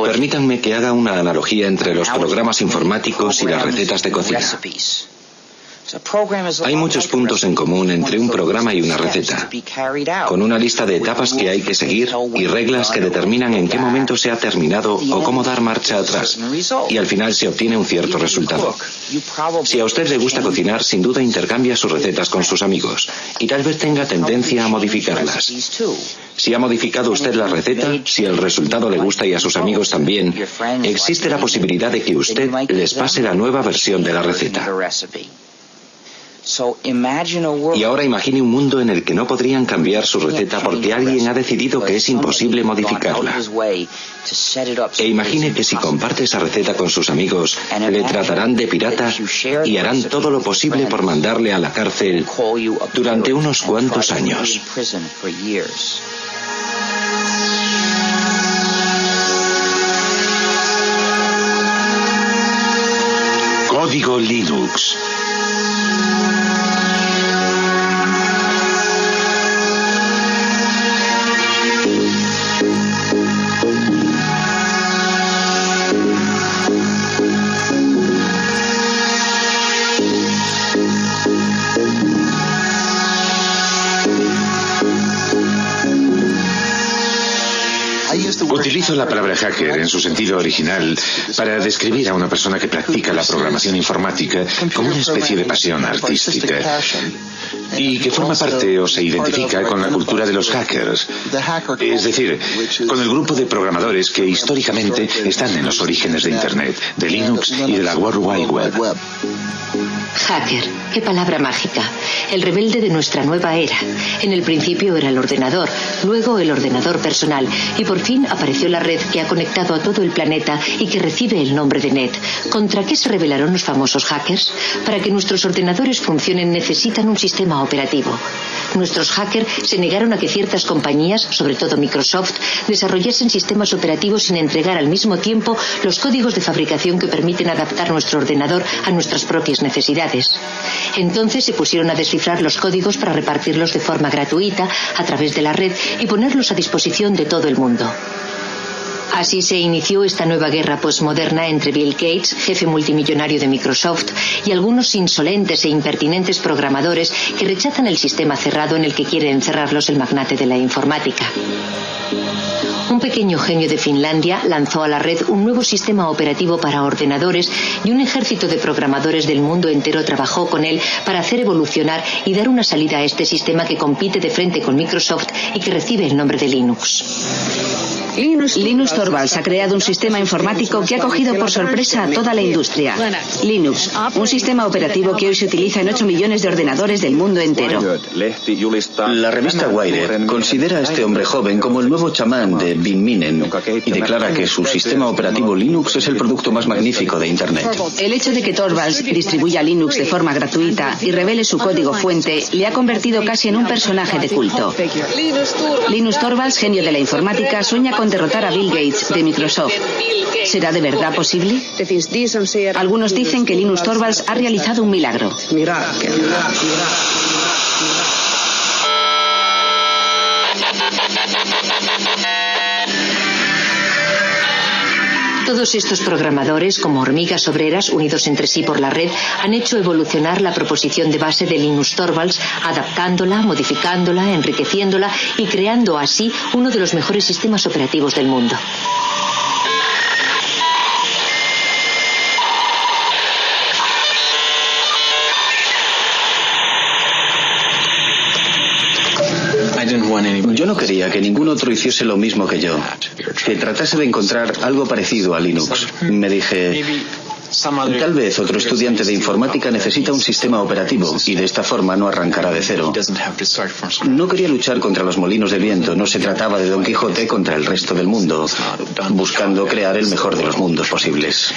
Permítanme que haga una analogía entre los programas informáticos y las recetas de cocina. Hay muchos puntos en común entre un programa y una receta, con una lista de etapas que hay que seguir y reglas que determinan en qué momento se ha terminado o cómo dar marcha atrás, y al final se obtiene un cierto resultado. Si a usted le gusta cocinar, sin duda intercambia sus recetas con sus amigos, y tal vez tenga tendencia a modificarlas. Si ha modificado usted la receta, si el resultado le gusta y a sus amigos también, existe la posibilidad de que usted les pase la nueva versión de la receta. Y ahora imagine un mundo en el que no podrían cambiar su receta porque alguien ha decidido que es imposible modificarla. E imagine que si comparte esa receta con sus amigos, le tratarán de pirata y harán todo lo posible por mandarle a la cárcel durante unos cuantos años. Código Linux. Utilizo la palabra hacker en su sentido original para describir a una persona que practica la programación informática como una especie de pasión artística y que forma parte o se identifica con la cultura de los hackers, es decir, con el grupo de programadores que históricamente están en los orígenes de Internet, de Linux y de la World Wide Web. Hacker, qué palabra mágica. El rebelde de nuestra nueva era. En el principio era el ordenador, luego el ordenador personal y por fin apareció la red que ha conectado a todo el planeta y que recibe el nombre de Net. ¿Contra qué se rebelaron los famosos hackers? Para que nuestros ordenadores funcionen necesitan un sistema operativo. Nuestros hackers se negaron a que ciertas compañías, sobre todo Microsoft, desarrollasen sistemas operativos sin entregar al mismo tiempo los códigos de fabricación que permiten adaptar nuestro ordenador a nuestras propias necesidades. Entonces se pusieron a descifrar los códigos para repartirlos de forma gratuita a través de la red y ponerlos a disposición de todo el mundo. Así se inició esta nueva guerra postmoderna entre Bill Gates, jefe multimillonario de Microsoft, y algunos insolentes e impertinentes programadores que rechazan el sistema cerrado en el que quiere encerrarlos el magnate de la informática. Un pequeño genio de Finlandia lanzó a la red un nuevo sistema operativo para ordenadores y un ejército de programadores del mundo entero trabajó con él para hacer evolucionar y dar una salida a este sistema que compite de frente con Microsoft y que recibe el nombre de Linux. Linus Torvalds ha creado un sistema informático que ha cogido por sorpresa a toda la industria. Linux, un sistema operativo que hoy se utiliza en 8 millones de ordenadores del mundo entero. La revista Wired considera a este hombre joven como el nuevo chamán de Bin Minen y declara que su sistema operativo Linux es el producto más magnífico de Internet. El hecho de que Torvalds distribuya Linux de forma gratuita y revele su código fuente le ha convertido casi en un personaje de culto. Linus Torvalds, genio de la informática, sueña con derrotar a Bill Gates de Microsoft. ¿Será de verdad posible? Algunos dicen que Linus Torvalds ha realizado un milagro. Todos estos programadores, como hormigas obreras unidos entre sí por la red, han hecho evolucionar la proposición de base de Linus Torvalds, adaptándola, modificándola, enriqueciéndola y creando así uno de los mejores sistemas operativos del mundo. Yo no quería que ningún otro hiciese lo mismo que yo, que tratase de encontrar algo parecido a Linux. Me dije, tal vez otro estudiante de informática necesita un sistema operativo y de esta forma no arrancará de cero. No quería luchar contra los molinos de viento, no se trataba de Don Quijote contra el resto del mundo, buscando crear el mejor de los mundos posibles.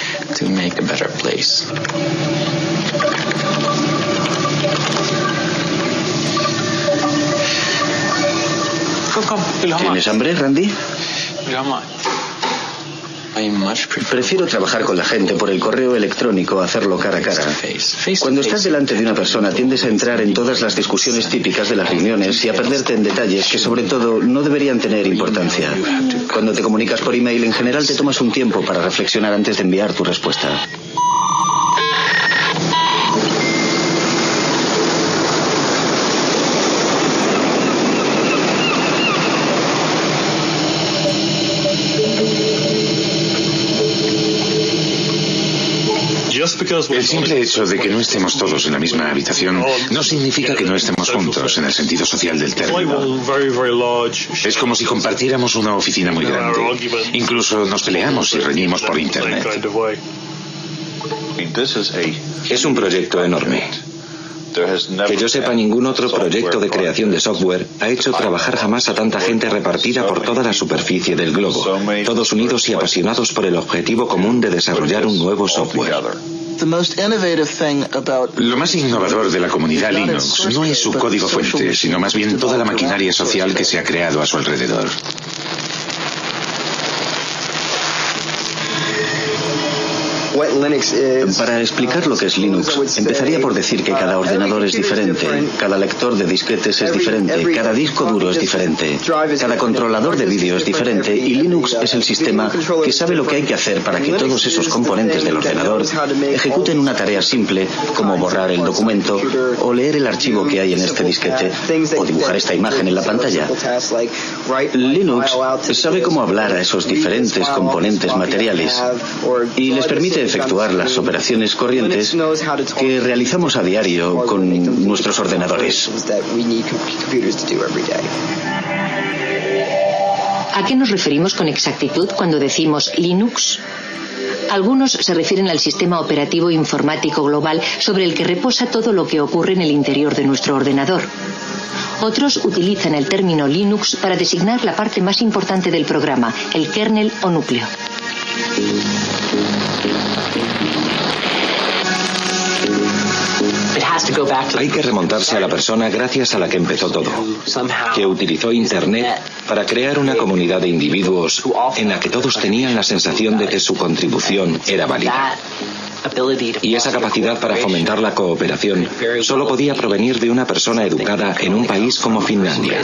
¿Tienes hambre, Randy? Prefiero trabajar con la gente por el correo electrónico a hacerlo cara a cara. Cuando estás delante de una persona tiendes a entrar en todas las discusiones típicas de las reuniones y a perderte en detalles que sobre todo no deberían tener importancia. Cuando te comunicas por email en general te tomas un tiempo para reflexionar antes de enviar tu respuesta. El simple hecho de que no estemos todos en la misma habitación no significa que no estemos juntos en el sentido social del término. Es como si compartiéramos una oficina muy grande. Incluso nos peleamos y reñimos por internet. Es un proyecto enorme. Que yo sepa, ningún otro proyecto de creación de software ha hecho trabajar jamás a tanta gente repartida por toda la superficie del globo, todos unidos y apasionados por el objetivo común de desarrollar un nuevo software. Lo más innovador de la comunidad Linux no es su código fuente, sino más bien toda la maquinaria social que se ha creado a su alrededor. Para explicar lo que es Linux, empezaría por decir que cada ordenador es diferente, cada lector de disquetes es diferente, cada disco duro es diferente, cada controlador de vídeo es diferente y Linux es el sistema que sabe lo que hay que hacer para que todos esos componentes del ordenador ejecuten una tarea simple como borrar el documento o leer el archivo que hay en este disquete o dibujar esta imagen en la pantalla. Linux sabe cómo hablar a esos diferentes componentes materiales y les permite efectuar las operaciones corrientes que realizamos a diario con nuestros ordenadores. ¿A qué nos referimos con exactitud cuando decimos Linux? Algunos se refieren al sistema operativo informático global sobre el que reposa todo lo que ocurre en el interior de nuestro ordenador. Otros utilizan el término Linux para designar la parte más importante del programa, el kernel o núcleo. Hay que remontarse a la persona gracias a la que empezó todo, que utilizó Internet para crear una comunidad de individuos en la que todos tenían la sensación de que su contribución era válida. Y esa capacidad para fomentar la cooperación solo podía provenir de una persona educada en un país como Finlandia.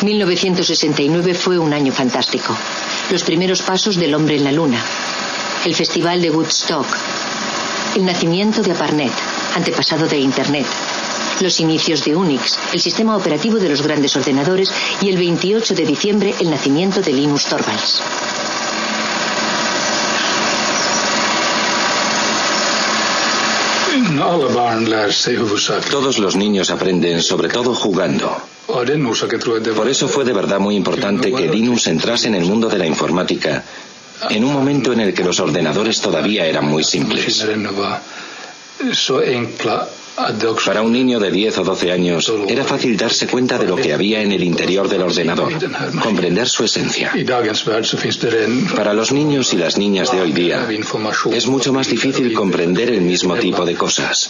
...1969 fue un año fantástico. Los primeros pasos del hombre en la luna, el festival de Woodstock, el nacimiento de ARPANET, antepasado de Internet, los inicios de Unix, el sistema operativo de los grandes ordenadores, y el 28 de diciembre el nacimiento de Linus Torvalds. Todos los niños aprenden sobre todo jugando. Por eso fue de verdad muy importante que Linus entrase en el mundo de la informática en un momento en el que los ordenadores todavía eran muy simples. Para un niño de 10 o 12 años era fácil darse cuenta de lo que había en el interior del ordenador, comprender su esencia. Para los niños y las niñas de hoy día es mucho más difícil comprender el mismo tipo de cosas,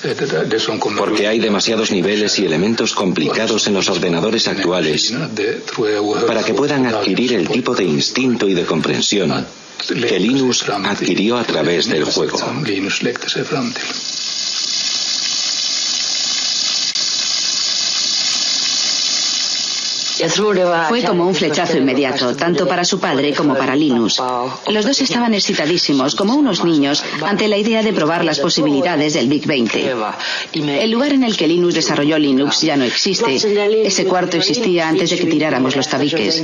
porque hay demasiados niveles y elementos complicados en los ordenadores actuales para que puedan adquirir el tipo de instinto y de comprensión que Linus adquirió a través del juego. Fue como un flechazo inmediato, tanto para su padre como para Linus. Los dos estaban excitadísimos, como unos niños, ante la idea de probar las posibilidades del Big 20. El lugar en el que Linus desarrolló Linux ya no existe. Ese cuarto existía antes de que tiráramos los tabiques.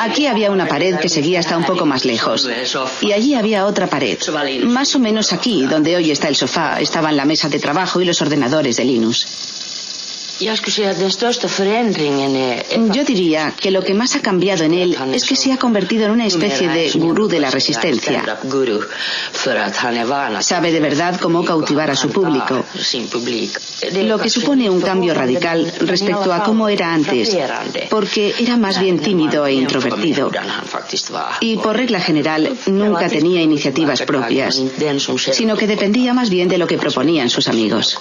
Aquí había una pared que seguía hasta un poco más lejos. Y allí había otra pared. Más o menos aquí, donde hoy está el sofá, estaban la mesa de trabajo y los ordenadores de Linus. Yo diría que lo que más ha cambiado en él es que se ha convertido en una especie de gurú de la resistencia. Sabe de verdad cómo cautivar a su público, lo que supone un cambio radical respecto a cómo era antes, porque era más bien tímido e introvertido. Y por regla general nunca tenía iniciativas propias, sino que dependía más bien de lo que proponían sus amigos.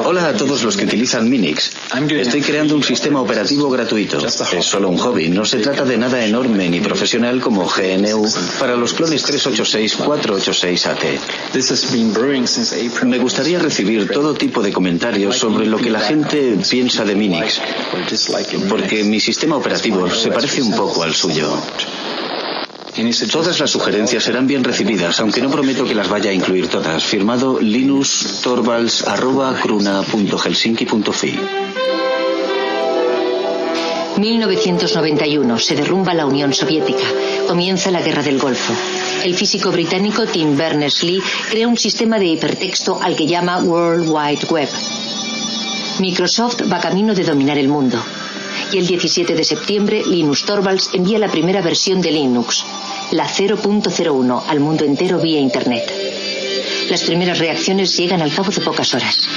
Hola a todos los que utilizan Minix. Estoy creando un sistema operativo gratuito. Es solo un hobby, no se trata de nada enorme ni profesional como GNU para los clones 386-486-AT. Me gustaría recibir todo tipo de comentarios sobre lo que la gente piensa de Minix, porque mi sistema operativo se parece un poco al suyo. Todas las sugerencias serán bien recibidas, aunque no prometo que las vaya a incluir todas. Firmado linustorvalds@cruna.helsinki.fi. 1991. Se derrumba la Unión Soviética. Comienza la Guerra del Golfo. El físico británico Tim Berners-Lee crea un sistema de hipertexto al que llama World Wide Web. Microsoft va camino de dominar el mundo. Y el 17 de septiembre, Linus Torvalds envía la primera versión de Linux, la 0.01, al mundo entero vía Internet. Las primeras reacciones llegan al cabo de pocas horas.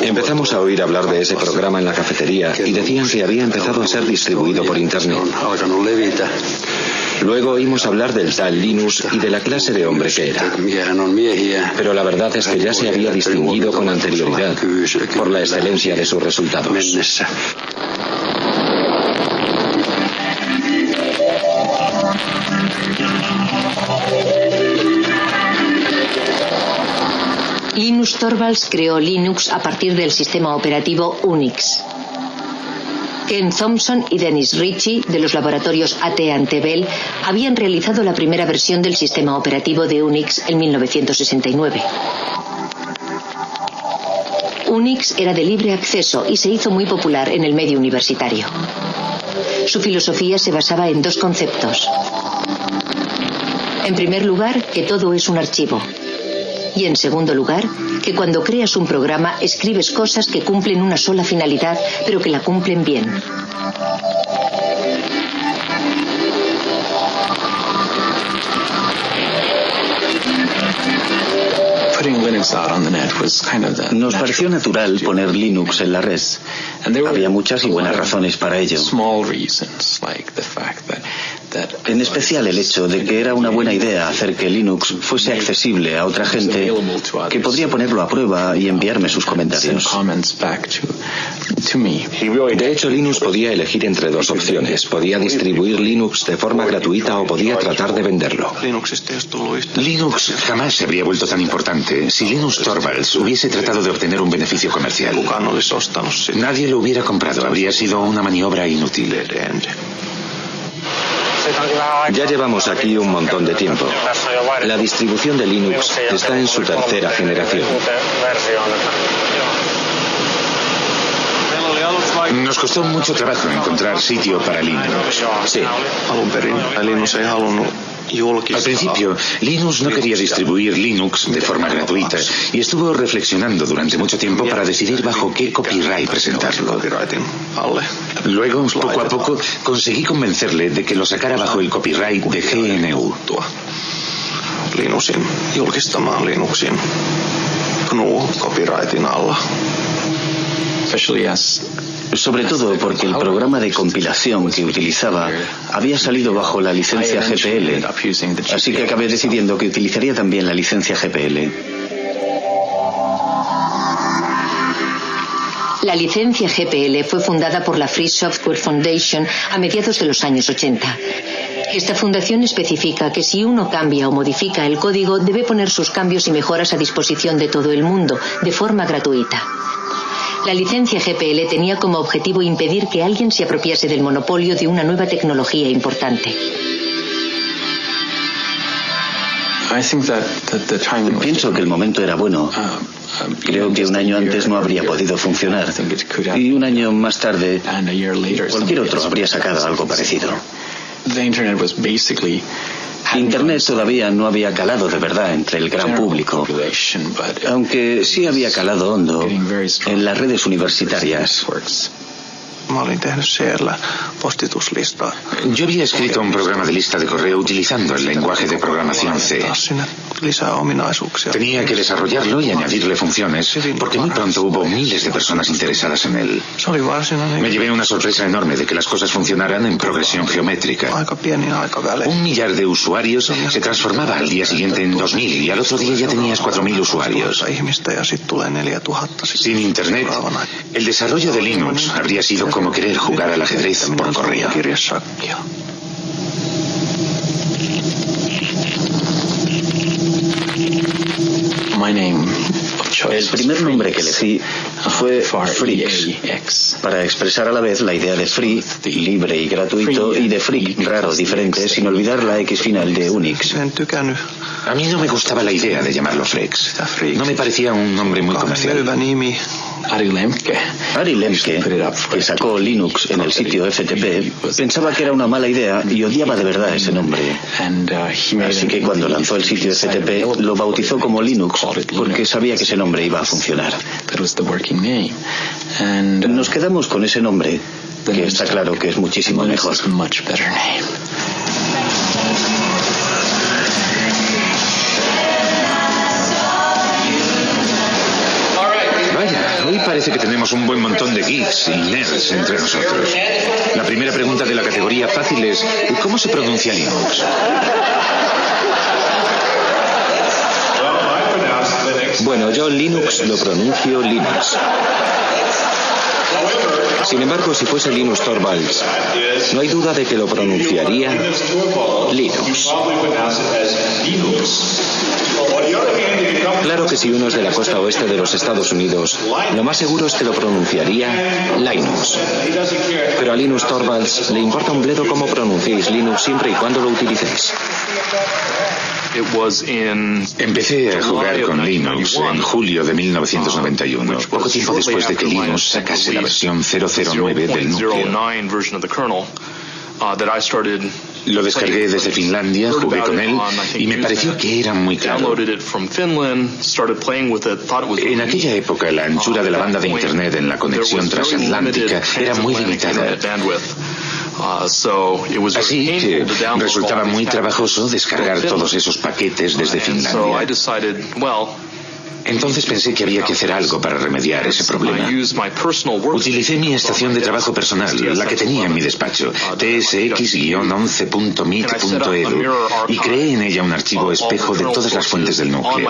Empezamos a oír hablar de ese programa en la cafetería y decían que había empezado a ser distribuido por Internet. Luego oímos hablar del tal Linus y de la clase de hombre que era. Pero la verdad es que ya se había distinguido con anterioridad por la excelencia de sus resultados. Linus Torvalds creó Linux a partir del sistema operativo Unix. Ken Thompson y Dennis Ritchie, de los laboratorios AT&T Bell, habían realizado la primera versión del sistema operativo de Unix en 1969. Unix era de libre acceso y se hizo muy popular en el medio universitario. Su filosofía se basaba en dos conceptos. En primer lugar, que todo es un archivo. Y en segundo lugar, que cuando creas un programa escribes cosas que cumplen una sola finalidad, pero que la cumplen bien. Nos pareció natural poner Linux en la red. Había muchas y buenas razones para ello. En especial el hecho de que era una buena idea hacer que Linux fuese accesible a otra gente que podría ponerlo a prueba y enviarme sus comentarios. De hecho, Linux podía elegir entre dos opciones. Podía distribuir Linux de forma gratuita o podía tratar de venderlo. Linux jamás se habría vuelto tan importante si Linus Torvalds hubiese tratado de obtener un beneficio comercial. Nadie lo hubiera comprado, habría sido una maniobra inútil. Ya llevamos aquí un montón de tiempo. La distribución de Linux está en su tercera generación. Nos costó mucho trabajo encontrar sitio para Linux. Sí. Al principio, Linus no quería distribuir Linux de forma gratuita y estuvo reflexionando durante mucho tiempo para decidir bajo qué copyright presentarlo. Luego, poco a poco, conseguí convencerle de que lo sacara bajo el copyright de GNU. Linuxin julkistamaan Linuxin GNU-copyrightin alla. Sobre todo porque el programa de compilación que utilizaba había salido bajo la licencia GPL, así que acabé decidiendo que utilizaría también la licencia GPL. La licencia GPL fue fundada por la Free Software Foundation a mediados de los años 80. Esta fundación especifica que si uno cambia o modifica el código, debe poner sus cambios y mejoras a disposición de todo el mundo, de forma gratuita. La licencia GPL tenía como objetivo impedir que alguien se apropiase del monopolio de una nueva tecnología importante. Pienso que el momento era bueno. Creo que un año antes no habría podido funcionar. Y un año más tarde, cualquier otro habría sacado algo parecido. Internet todavía no había calado de verdad entre el gran público, aunque sí había calado hondo en las redes universitarias. Yo había escrito un programa de lista de correo utilizando el lenguaje de programación C. Tenía que desarrollarlo y añadirle funciones, porque muy pronto hubo miles de personas interesadas en él. Me llevé una sorpresa enorme de que las cosas funcionaran en progresión geométrica. 1 millar de usuarios se transformaba al día siguiente en 2000 y al otro día ya tenías 4000 usuarios. Sin Internet, el desarrollo de Linux habría sido como querer jugar al ajedrez por correo. El primer nombre que elegí fue Freaks, para expresar a la vez la idea de free, libre y gratuito, y de freak, raro, diferente, sin olvidar la X final de Unix. A mí no me gustaba la idea de llamarlo Freaks. No me parecía un nombre muy comercial. Ari Lemke, que sacó Linux en el sitio FTP, pensaba que era una mala idea y odiaba de verdad ese nombre. Así que cuando lanzó el sitio FTP lo bautizó como Linux porque sabía que ese nombre iba a funcionar. Nos quedamos con ese nombre, que está claro que es muchísimo mejor. Hoy parece que tenemos un buen montón de geeks y nerds entre nosotros. La primera pregunta de la categoría fácil es: ¿cómo se pronuncia Linux? Bueno, yo Linux lo pronuncio Linux. Sin embargo, si fuese Linus Torvalds, no hay duda de que lo pronunciaría Linux. Claro que si uno es de la costa oeste de los Estados Unidos, lo más seguro es que lo pronunciaría Linux. Pero a Linus Torvalds le importa un bledo cómo pronunciéis Linux siempre y cuando lo utilicéis. Empecé a jugar con Linux en julio de 1991, poco tiempo después de que Linux sacase la versión 009 del núcleo. Lo descargué desde Finlandia, jugué con él y me pareció que era muy claro. En aquella época la anchura de la banda de Internet en la conexión transatlántica era muy limitada. Así que resultaba muy trabajoso descargar todos esos paquetes desde Finlandia. Entonces pensé que había que hacer algo para remediar ese problema. Utilicé mi estación de trabajo personal, la que tenía en mi despacho, tsx-11.mit.edu, y creé en ella un archivo espejo de todas las fuentes del núcleo.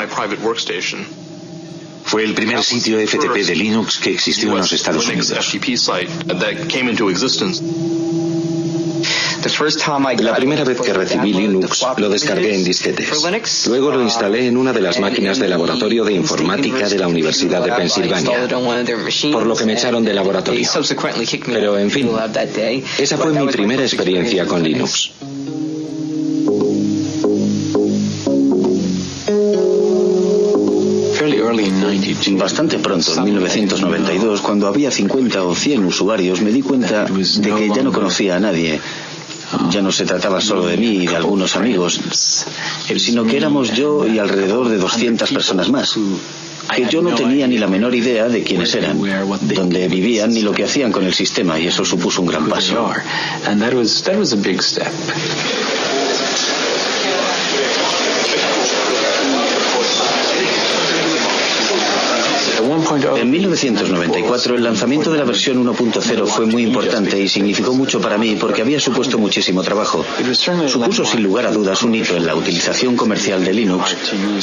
Fue el primer sitio FTP de Linux que existió en los Estados Unidos. La primera vez que recibí Linux lo descargué en disquetes. Luego lo instalé en una de las máquinas de laboratorio de informática de la Universidad de Pensilvania, por lo que me echaron del laboratorio. Pero en fin, esa fue mi primera experiencia con Linux. Bastante pronto, en 1992, cuando había 50 o 100 usuarios, me di cuenta de que ya no conocía a nadie. Ya no se trataba solo de mí y de algunos amigos, sino que éramos yo y alrededor de 200 personas más, que yo no tenía ni la menor idea de quiénes eran, dónde vivían ni lo que hacían con el sistema, y eso supuso un gran paso. En 1994 el lanzamiento de la versión 1.0 fue muy importante y significó mucho para mí porque había supuesto muchísimo trabajo. Supuso sin lugar a dudas un hito en la utilización comercial de Linux.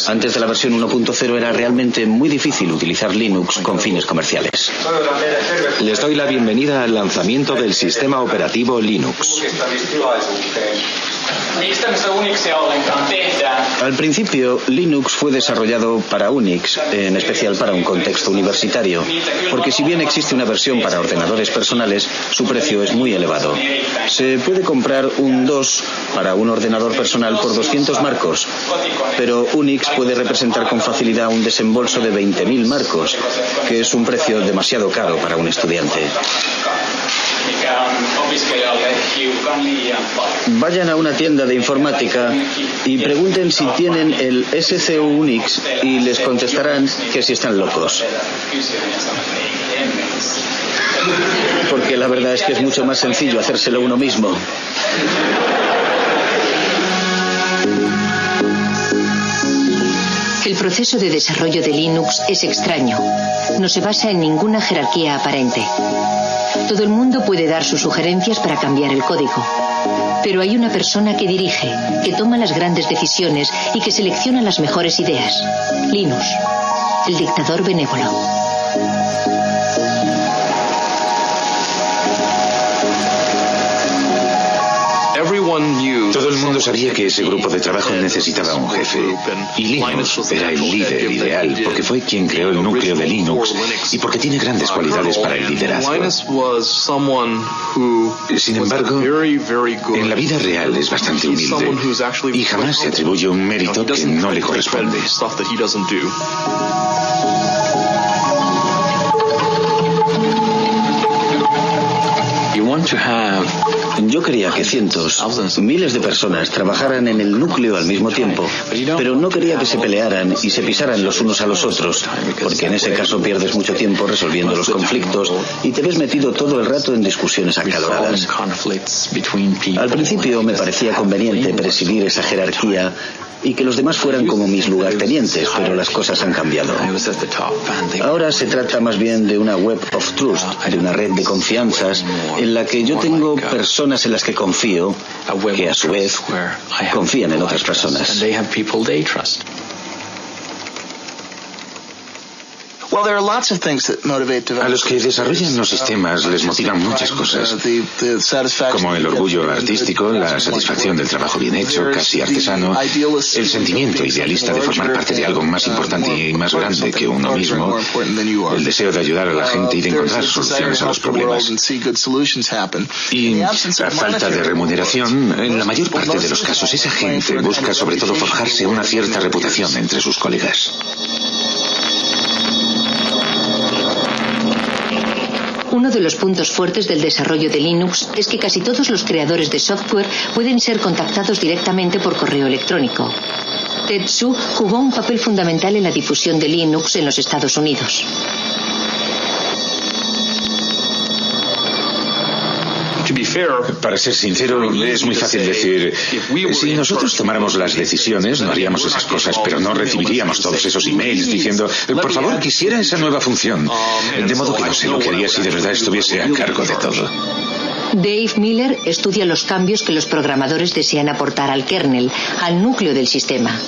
Antes de la versión 1.0 era realmente muy difícil utilizar Linux con fines comerciales. Les doy la bienvenida al lanzamiento del sistema operativo Linux. Al principio, Linux fue desarrollado para Unix, en especial para un contexto universitario, porque si bien existe una versión para ordenadores personales, su precio es muy elevado. Se puede comprar un DOS para un ordenador personal por 200 marcos, pero Unix puede representar con facilidad un desembolso de 20.000 marcos, que es un precio demasiado caro para un estudiante. Vayan a una tienda de informática y pregunten si tienen el SCU Unix y les contestarán que si están locos. Porque la verdad es que es mucho más sencillo hacérselo uno mismo. El proceso de desarrollo de Linux es extraño. No se basa en ninguna jerarquía aparente. Todo el mundo puede dar sus sugerencias para cambiar el código. Pero hay una persona que dirige, que toma las grandes decisiones y que selecciona las mejores ideas. Linus, el dictador benévolo. Todo el mundo sabía que ese grupo de trabajo necesitaba un jefe, y Linus era el líder ideal porque fue quien creó el núcleo de Linux y porque tiene grandes cualidades para el liderazgo. Sin embargo, en la vida real es bastante humilde y jamás se atribuye un mérito que no le corresponde. Yo quería que cientos, miles de personas trabajaran en el núcleo al mismo tiempo, pero no quería que se pelearan y se pisaran los unos a los otros, porque en ese caso pierdes mucho tiempo resolviendo los conflictos y te ves metido todo el rato en discusiones acaloradas. Al principio me parecía conveniente presidir esa jerarquía y que los demás fueran como mis lugartenientes, pero las cosas han cambiado. Ahora se trata más bien de una web of trust, de una red de confianzas en la que yo tengo personas en las que confío, que a su vez confían en otras personas. A los que desarrollan los sistemas les motivan muchas cosas, como el orgullo artístico, la satisfacción del trabajo bien hecho, casi artesano, el sentimiento idealista de formar parte de algo más importante y más grande que uno mismo, el deseo de ayudar a la gente y de encontrar soluciones a los problemas. Y a falta de remuneración, en la mayor parte de los casos esa gente busca sobre todo forjarse una cierta reputación entre sus colegas. Uno de los puntos fuertes del desarrollo de Linux es que casi todos los creadores de software pueden ser contactados directamente por correo electrónico. Tetsu jugó un papel fundamental en la difusión de Linux en los Estados Unidos. Para ser sincero, es muy fácil decir, si nosotros tomáramos las decisiones, no haríamos esas cosas, pero no recibiríamos todos esos emails diciendo, por favor, quisiera esa nueva función. De modo que no sé lo que haría si de verdad estuviese a cargo de todo. Dave Miller estudia los cambios que los programadores desean aportar al kernel, al núcleo del sistema.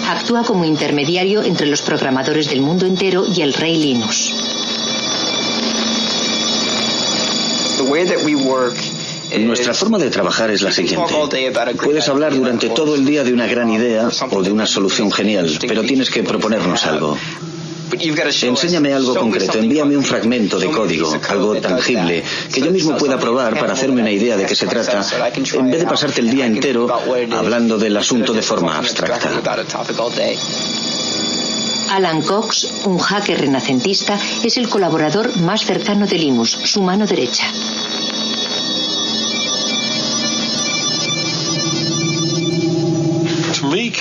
Actúa como intermediario entre los programadores del mundo entero y el rey Linus. Nuestra forma de trabajar es la siguiente. Puedes hablar durante todo el día de una gran idea o de una solución genial, pero tienes que proponernos algo. Enséñame algo concreto, envíame un fragmento de código, algo tangible, que yo mismo pueda probar para hacerme una idea de qué se trata, en vez de pasarte el día entero hablando del asunto de forma abstracta. Alan Cox, un hacker renacentista, es el colaborador más cercano de Linus, su mano derecha.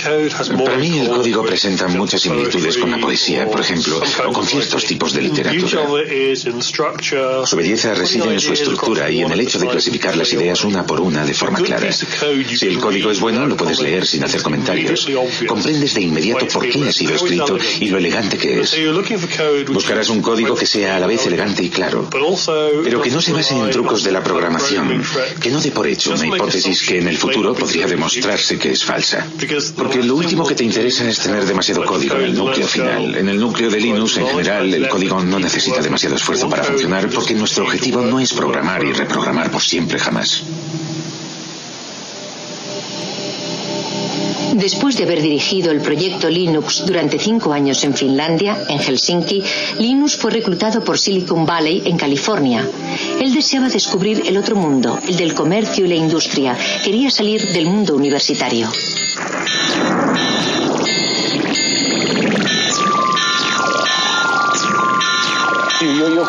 Para mí el código presenta muchas similitudes con la poesía, por ejemplo, o con ciertos tipos de literatura. Su belleza reside en su estructura y en el hecho de clasificar las ideas una por una de forma clara. Si el código es bueno, lo puedes leer sin hacer comentarios. Comprendes de inmediato por qué ha sido escrito y lo elegante que es. Buscarás un código que sea a la vez elegante y claro, pero que no se base en trucos de la programación, que no dé por hecho una hipótesis que en el futuro podría demostrarse que es falsa. Porque lo último que te interesa es tener demasiado código en el núcleo final. En el núcleo de Linux, en general, el código no necesita demasiado esfuerzo para funcionar porque nuestro objetivo no es programar y reprogramar por siempre jamás. Después de haber dirigido el proyecto Linux durante 5 años en Finlandia, en Helsinki, Linus fue reclutado por Silicon Valley en California. Él deseaba descubrir el otro mundo, el del comercio y la industria. Quería salir del mundo universitario.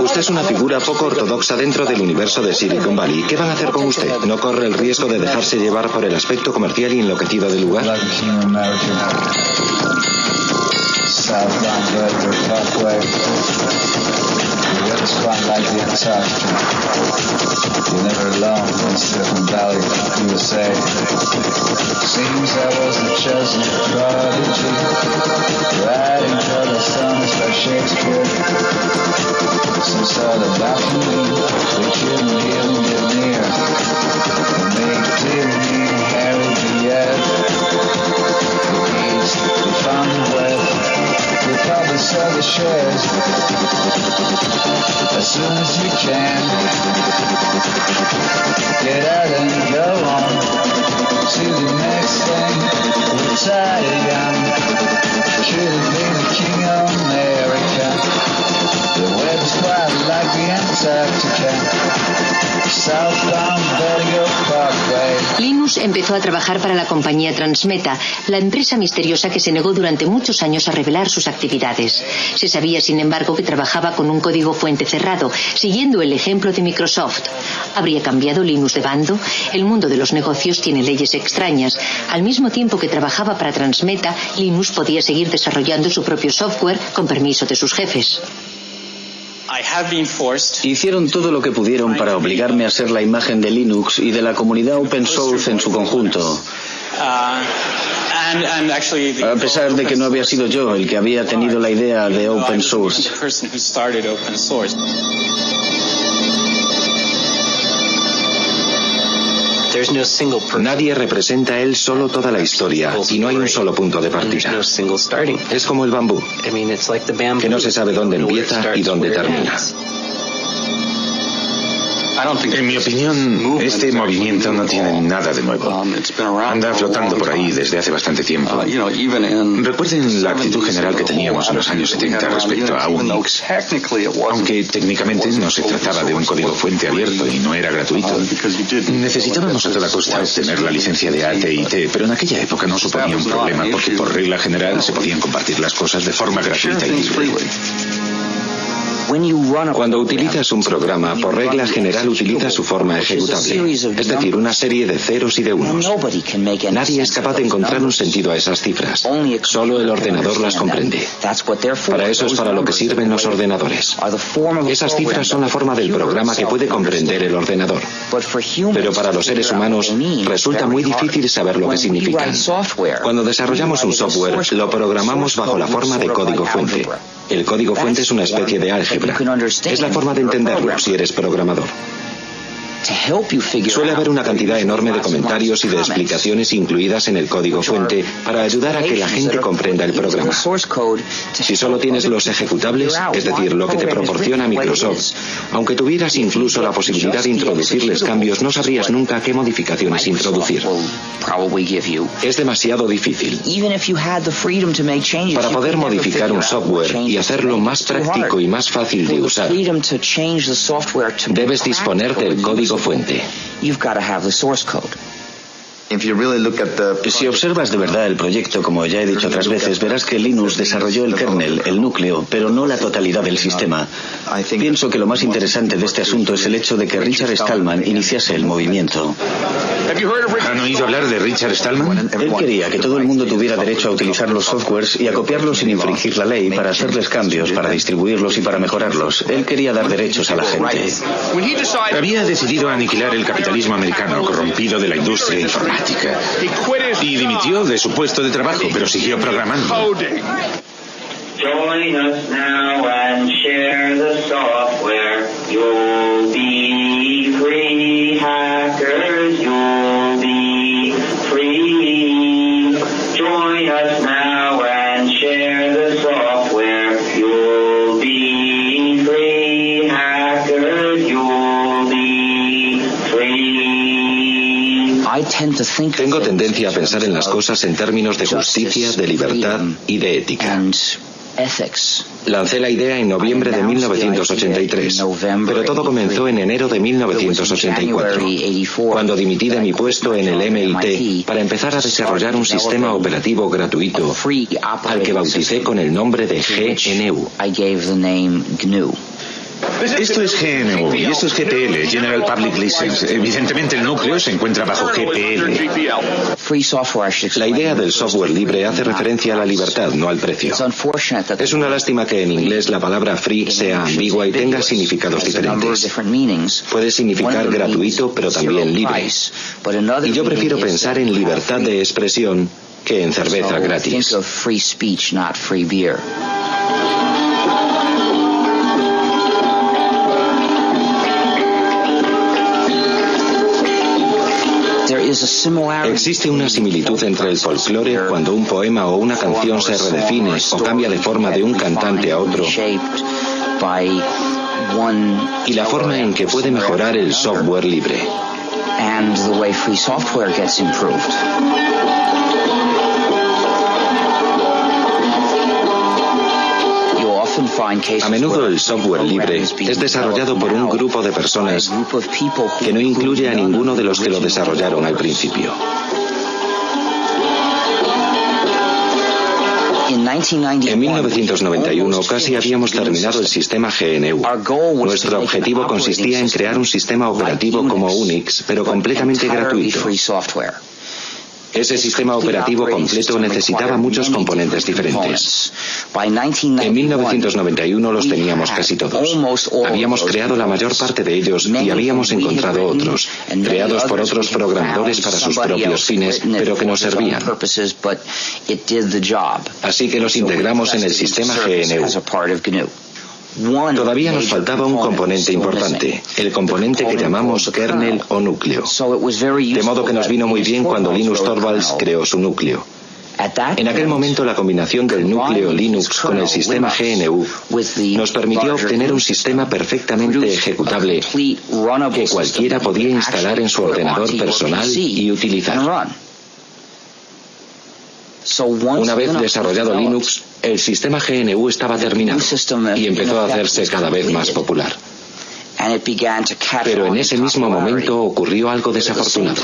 Usted es una figura poco ortodoxa dentro del universo de Silicon Valley. ¿Qué van a hacer con usted? ¿No corre el riesgo de dejarse llevar por el aspecto comercial y enloquecido del lugar? Some sort of balcony, we couldn't even get near. And they didn't even have it yet. We found the web, we probably sell the shares as soon as you can. Get out and go on to the next thing. We're tired young, could have been the king of America. The weather's quite like the Antarctica. Southbound Vertigo Parkway. Linus empezó a trabajar para la compañía Transmeta, la empresa misteriosa que se negó durante muchos años a revelar sus actividades. Se sabía, sin embargo, que trabajaba con un código fuente cerrado, siguiendo el ejemplo de Microsoft. ¿Habría cambiado Linus de bando? El mundo de los negocios tiene leyes extrañas. Al mismo tiempo que trabajaba para Transmeta, Linus podía seguir desarrollando su propio software con permiso de sus jefes. Hicieron todo lo que pudieron para obligarme a ser la imagen de Linux y de la comunidad open source en su conjunto. A pesar de que no había sido yo el que había tenido la idea de open source. Nadie representa él solo toda la historia y no hay un solo punto de partida. Es como el bambú, que no se sabe dónde empieza y dónde termina. En mi opinión, este movimiento no tiene nada de nuevo. Anda flotando por ahí desde hace bastante tiempo. Recuerden la actitud general que teníamos en los años 70 respecto a Unix. Aunque técnicamente no se trataba de un código fuente abierto y no era gratuito. Necesitábamos a toda costa obtener la licencia de AT&T, pero en aquella época no suponía un problema porque por regla general se podían compartir las cosas de forma gratuita y libre. Cuando utilizas un programa, por regla general utiliza su forma ejecutable, es decir, una serie de ceros y de unos. Nadie es capaz de encontrar un sentido a esas cifras. Solo el ordenador las comprende. Para eso es para lo que sirven los ordenadores. Esas cifras son la forma del programa que puede comprender el ordenador. Pero para los seres humanos resulta muy difícil saber lo que significan. Cuando desarrollamos un software, lo programamos bajo la forma de código fuente. El código fuente es una especie de álgebra. Es la forma de entenderlo si eres programador. Suele haber una cantidad enorme de comentarios y de explicaciones incluidas en el código fuente para ayudar a que la gente comprenda el programa. Si solo tienes los ejecutables, es decir, lo que te proporciona Microsoft, aunque tuvieras incluso la posibilidad de introducirles cambios, no sabrías nunca qué modificaciones introducir. Es demasiado difícil. Para poder modificar un software y hacerlo más práctico y más fácil de usar, debes disponer del código fuente. Si observas de verdad el proyecto, como ya he dicho otras veces, verás que Linux desarrolló el kernel, el núcleo, pero no la totalidad del sistema. Pienso que lo más interesante de este asunto es el hecho de que Richard Stallman iniciase el movimiento. ¿Han oído hablar de Richard Stallman? Él quería que todo el mundo tuviera derecho a utilizar los softwares y a copiarlos sin infringir la ley, para hacerles cambios, para distribuirlos y para mejorarlos. Él quería dar derechos a la gente. Había decidido aniquilar el capitalismo americano corrompido de la industria informática. Y dimitió de su puesto de trabajo, pero siguió programando. Join us now and share the software. You'll be free, hackers, you'll be free. Join us now and share the software. You'll be free, hackers, you'll be free. Tengo tendencia a pensar en las cosas en términos de justicia, de libertad y de ética. Lancé la idea en noviembre de 1983, pero todo comenzó en enero de 1984, cuando dimití de mi puesto en el MIT para empezar a desarrollar un sistema operativo gratuito, al que bauticé con el nombre de GNU. Esto es GNU y esto es GPL, General Public License. Evidentemente el núcleo se encuentra bajo GPL. La idea del software libre hace referencia a la libertad, no al precio. Es una lástima que en inglés la palabra free sea ambigua y tenga significados diferentes. Puede significar gratuito, pero también libre. Y yo prefiero pensar en libertad de expresión que en cerveza gratis. Existe una similitud entre el folclore cuando un poema o una canción se redefine o cambia de forma de un cantante a otro, y la forma en que puede mejorar el software libre. A menudo el software libre es desarrollado por un grupo de personas que no incluye a ninguno de los que lo desarrollaron al principio. En 1991 casi habíamos terminado el sistema GNU. Nuestro objetivo consistía en crear un sistema operativo como Unix, pero completamente gratuito. Ese sistema operativo completo necesitaba muchos componentes diferentes. En 1991 los teníamos casi todos. Habíamos creado la mayor parte de ellos y habíamos encontrado otros, creados por otros programadores para sus propios fines, pero que nos servían. Así que los integramos en el sistema GNU. Todavía nos faltaba un componente importante, el componente que llamamos kernel o núcleo. De modo que nos vino muy bien cuando Linus Torvalds creó su núcleo. En aquel momento la combinación del núcleo Linux con el sistema GNU nos permitió obtener un sistema perfectamente ejecutable que cualquiera podía instalar en su ordenador personal y utilizar. Una vez desarrollado Linux, el sistema GNU estaba terminado y empezó a hacerse cada vez más popular. Pero en ese mismo momento ocurrió algo desafortunado.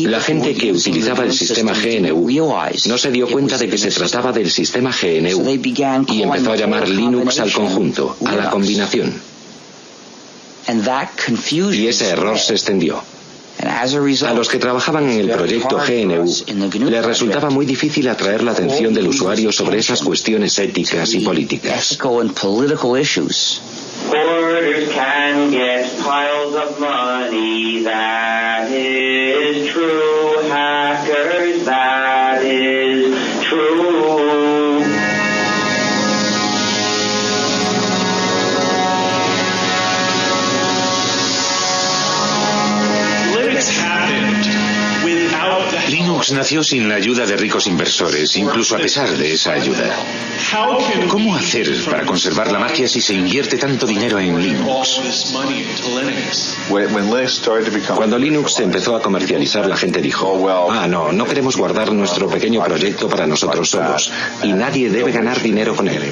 La gente que utilizaba el sistema GNU no se dio cuenta de que se trataba del sistema GNU y empezó a llamar Linux al conjunto, a la combinación. Y ese error se extendió. A los que trabajaban en el proyecto GNU les resultaba muy difícil atraer la atención del usuario sobre esas cuestiones éticas y políticas. Hoarders can get piles of money, that is true. Hackers, that is true. Linux nació sin la ayuda de ricos inversores, incluso a pesar de esa ayuda. ¿Cómo hacer para conservar la magia si se invierte tanto dinero en Linux? Cuando Linux empezó a comercializar, la gente dijo, no queremos guardar nuestro pequeño proyecto para nosotros solos, y nadie debe ganar dinero con él.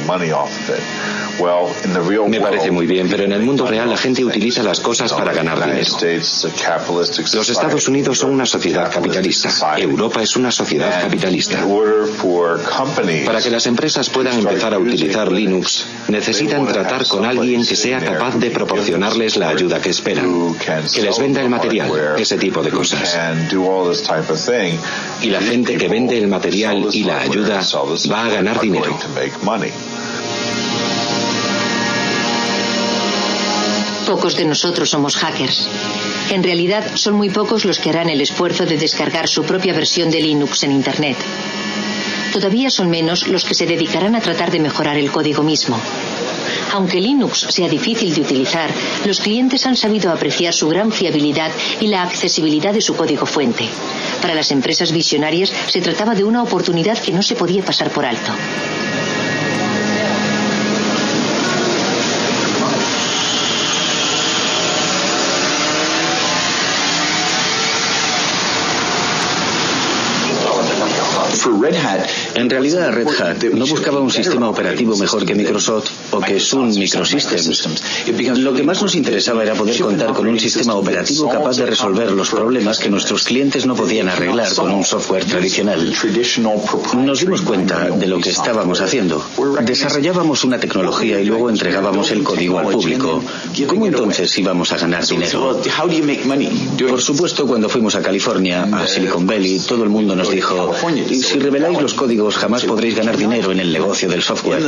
Me parece muy bien, pero en el mundo real la gente utiliza las cosas para ganar dinero. Los Estados Unidos son una sociedad capitalista. Europa es una sociedad capitalista. Para que las empresas puedan empezar a utilizar Linux, necesitan tratar con alguien que sea capaz de proporcionarles la ayuda que esperan, que les venda el material, ese tipo de cosas. Y la gente que vende el material y la ayuda va a ganar dinero. Pocos de nosotros somos hackers. En realidad, son muy pocos los que harán el esfuerzo de descargar su propia versión de Linux en Internet. Todavía son menos los que se dedicarán a tratar de mejorar el código mismo. Aunque Linux sea difícil de utilizar, los clientes han sabido apreciar su gran fiabilidad y la accesibilidad de su código fuente. Para las empresas visionarias se trataba de una oportunidad que no se podía pasar por alto. En realidad, Red Hat no buscaba un sistema operativo mejor que Microsoft o que Sun Microsystems. Lo que más nos interesaba era poder contar con un sistema operativo capaz de resolver los problemas que nuestros clientes no podían arreglar con un software tradicional. Nos dimos cuenta de lo que estábamos haciendo. Desarrollábamos una tecnología y luego entregábamos el código al público. ¿Cómo entonces íbamos a ganar dinero? Por supuesto, cuando fuimos a California, a Silicon Valley, todo el mundo nos dijo: si reveláis los códigos, jamás podréis ganar dinero en el negocio del software.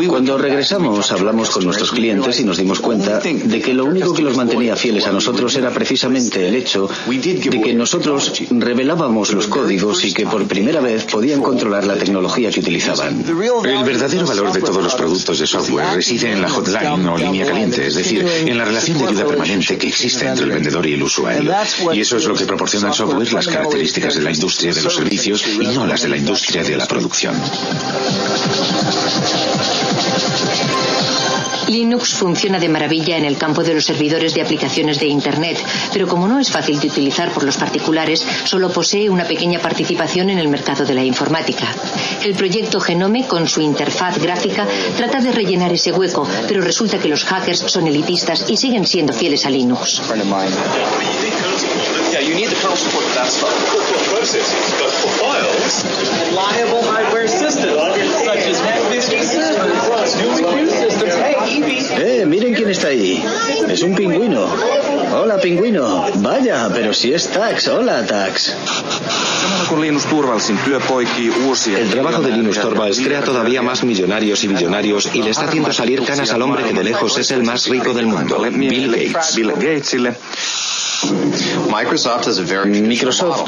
Cuando regresamos, hablamos con nuestros clientes y nos dimos cuenta de que lo único que los mantenía fieles a nosotros era precisamente el hecho de que nosotros revelábamos los códigos y que por primera vez podían controlar la tecnología que utilizaban. El verdadero valor de todos los productos de software reside en la hotline o línea caliente, es decir, en la relación de ayuda permanente que existe entre el vendedor y el usuario. Y eso es lo que proporciona el software, las características de la industria de los servicios y no las de la industria de la producción. Linux funciona de maravilla en el campo de los servidores de aplicaciones de Internet, pero como no es fácil de utilizar por los particulares, solo posee una pequeña participación en el mercado de la informática. El proyecto Genome, con su interfaz gráfica, trata de rellenar ese hueco, pero resulta que los hackers son elitistas y siguen siendo fieles a Linux. Miren quién está ahí. Es un pingüino. Hola, pingüino. Vaya, pero si es Tax. Hola, Tax. El trabajo de Linus Torvalds crea todavía más millonarios y billonarios y le está haciendo salir canas al hombre que de lejos es el más rico del mundo, Bill Gates. Microsoft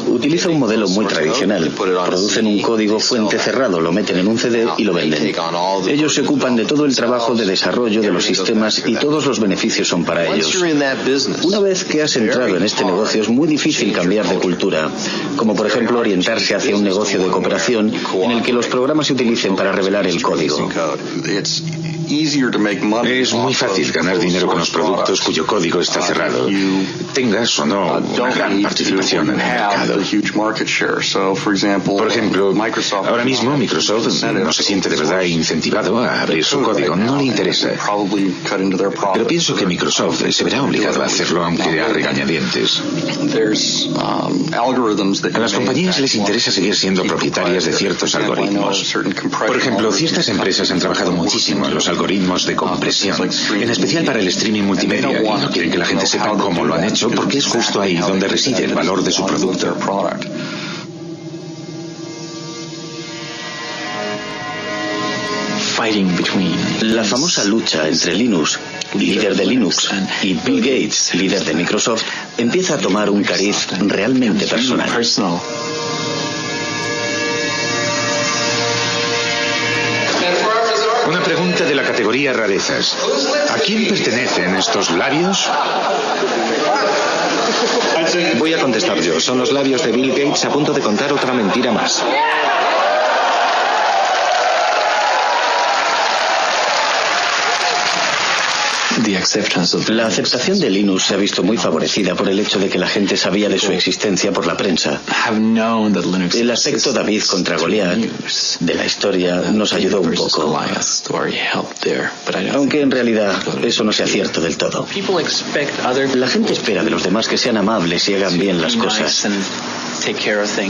utiliza un modelo muy tradicional. Producen un código fuente cerrado, lo meten en un CD y lo venden. Ellos se ocupan de todo el trabajo de desarrollo de los sistemas y todos los beneficios son para ellos. Una vez que has entrado en este negocio es muy difícil cambiar de cultura, como por ejemplo orientarse hacia un negocio de cooperación en el que los programas se utilicen para revelar el código. Es muy fácil ganar dinero con los productos cuyo código está cerrado, tengas o no una gran participación en el mercado. Por ejemplo, ahora mismo Microsoft no se siente de verdad incentivado a abrir su código, no le interesa. Pero pienso que Microsoft se verá obligado a hacerlo aunque a regañadientes. A las compañías les interesa seguir siendo propietarias de ciertos algoritmos. Por ejemplo, ciertas empresas han trabajado muchísimo en los algoritmos de compresión, en especial para el streaming multimedia, y no quieren que la gente sepa cómo lo han hecho porque es justo ahí donde reside el valor de su producto. La famosa lucha entre Linus, líder de Linux, y Bill Gates, líder de Microsoft, empieza a tomar un cariz realmente personal. Una pregunta de la categoría rarezas. ¿A quién pertenecen estos labios? Voy a contestar yo. Son los labios de Bill Gates a punto de contar otra mentira más. La aceptación de Linux se ha visto muy favorecida por el hecho de que la gente sabía de su existencia por la prensa. El aspecto David contra Goliat de la historia nos ayudó un poco, aunque en realidad eso no sea cierto del todo. La gente espera de los demás que sean amables y hagan bien las cosas.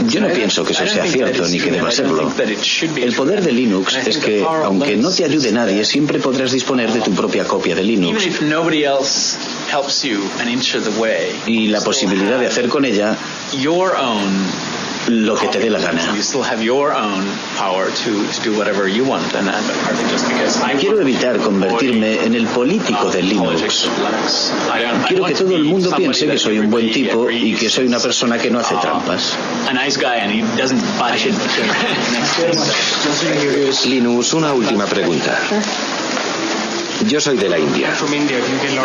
Yo no pienso que eso sea cierto ni que deba serlo. El poder de Linux es que, aunque no te ayude nadie, siempre podrás disponer de tu propia copia de Linux. Y la posibilidad de hacer con ella lo que te dé la gana. Quiero evitar convertirme en el político de Linux. Quiero que todo el mundo piense que soy un buen tipo y que soy una persona que no hace trampas. Linus, una última pregunta. Yo soy de la India.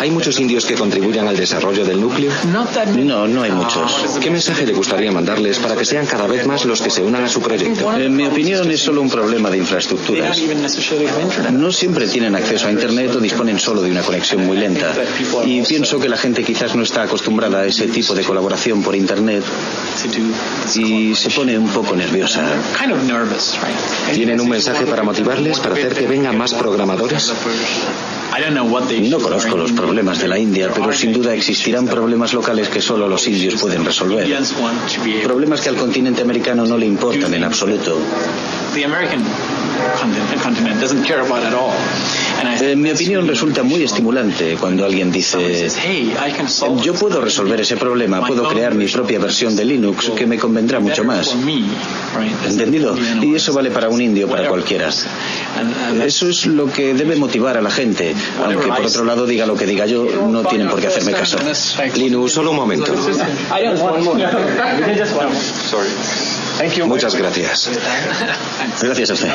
¿Hay muchos indios que contribuyan al desarrollo del núcleo? No hay muchos. ¿Qué mensaje le gustaría mandarles para que sean cada vez más los que se unan a su proyecto? En mi opinión es solo un problema de infraestructuras. No siempre tienen acceso a Internet o disponen solo de una conexión muy lenta. Y pienso que la gente quizás no está acostumbrada a ese tipo de colaboración por Internet y se pone un poco nerviosa. ¿Tienen un mensaje para motivarles, para hacer que vengan más programadores? No conozco los problemas de la India, pero sin duda existirán problemas locales que solo los indios pueden resolver. Problemas que al continente americano no le importan en absoluto. En mi opinión resulta muy estimulante cuando alguien dice: yo puedo resolver ese problema, puedo crear mi propia versión de Linux que me convendrá mucho más. ¿Entendido? Y eso vale para un indio, para cualquiera. Eso es lo que debe motivar a la gente, aunque por otro lado diga lo que diga yo, no tienen por qué hacerme caso. Linus, solo un momento. Muchas gracias. Gracias a usted.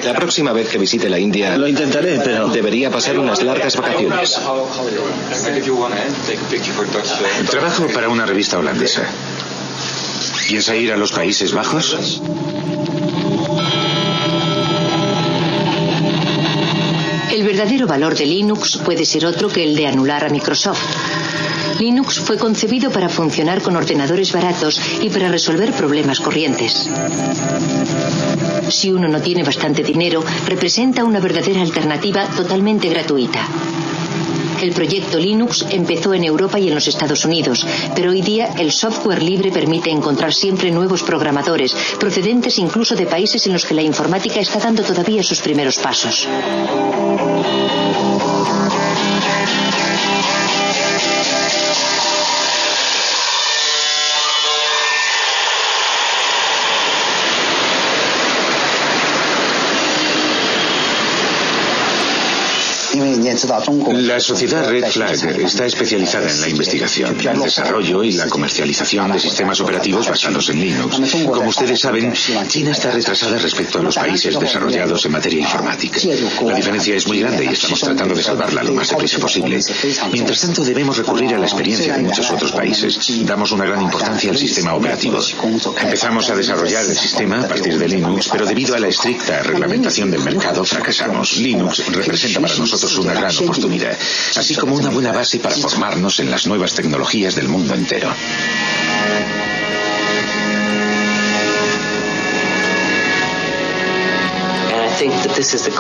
La próxima vez que visite la India, lo intentaré, pero debería pasar unas largas vacaciones. Trabajo para una revista holandesa. ¿Piensa ir a los Países Bajos? El verdadero valor de Linux puede ser otro que el de anular a Microsoft. Linux fue concebido para funcionar con ordenadores baratos y para resolver problemas corrientes. Si uno no tiene bastante dinero, representa una verdadera alternativa totalmente gratuita. El proyecto Linux empezó en Europa y en los Estados Unidos, pero hoy día el software libre permite encontrar siempre nuevos programadores, procedentes incluso de países en los que la informática está dando todavía sus primeros pasos. La sociedad Red Flag está especializada en la investigación, el desarrollo y la comercialización de sistemas operativos basados en Linux. Como ustedes saben, China está retrasada respecto a los países desarrollados en materia informática. La diferencia es muy grande y estamos tratando de salvarla lo más deprisa posible. Mientras tanto, debemos recurrir a la experiencia de muchos otros países. Damos una gran importancia al sistema operativo. Empezamos a desarrollar el sistema a partir de Linux, pero debido a la estricta reglamentación del mercado, fracasamos. Linux representa para nosotros una gran oportunidad, así como una buena base para formarnos en las nuevas tecnologías del mundo entero.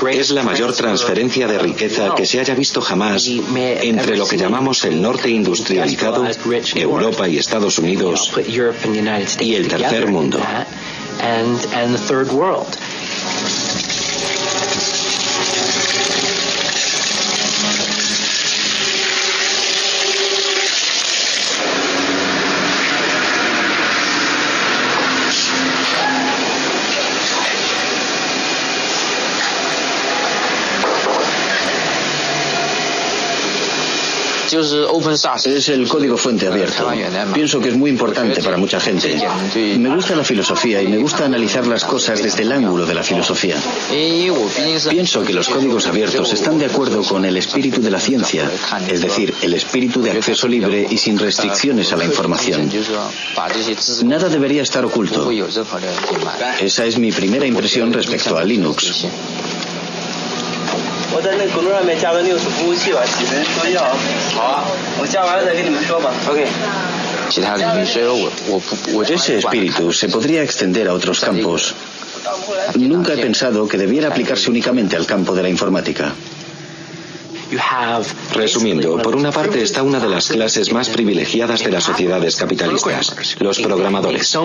Es la mayor transferencia de riqueza que se haya visto jamás entre lo que llamamos el norte industrializado, Europa y Estados Unidos, y el tercer mundo. Es el código fuente abierto. Pienso que es muy importante para mucha gente. Me gusta la filosofía y me gusta analizar las cosas desde el ángulo de la filosofía. Pienso que los códigos abiertos están de acuerdo con el espíritu de la ciencia, es decir, el espíritu de acceso libre y sin restricciones a la información. Nada debería estar oculto. Esa es mi primera impresión respecto a Linux. Ese espíritu se podría extender a otros campos. Nunca he pensado que debiera aplicarse únicamente al campo de la informática. Resumiendo, por una parte está una de las clases más privilegiadas de las sociedades capitalistas, los programadores.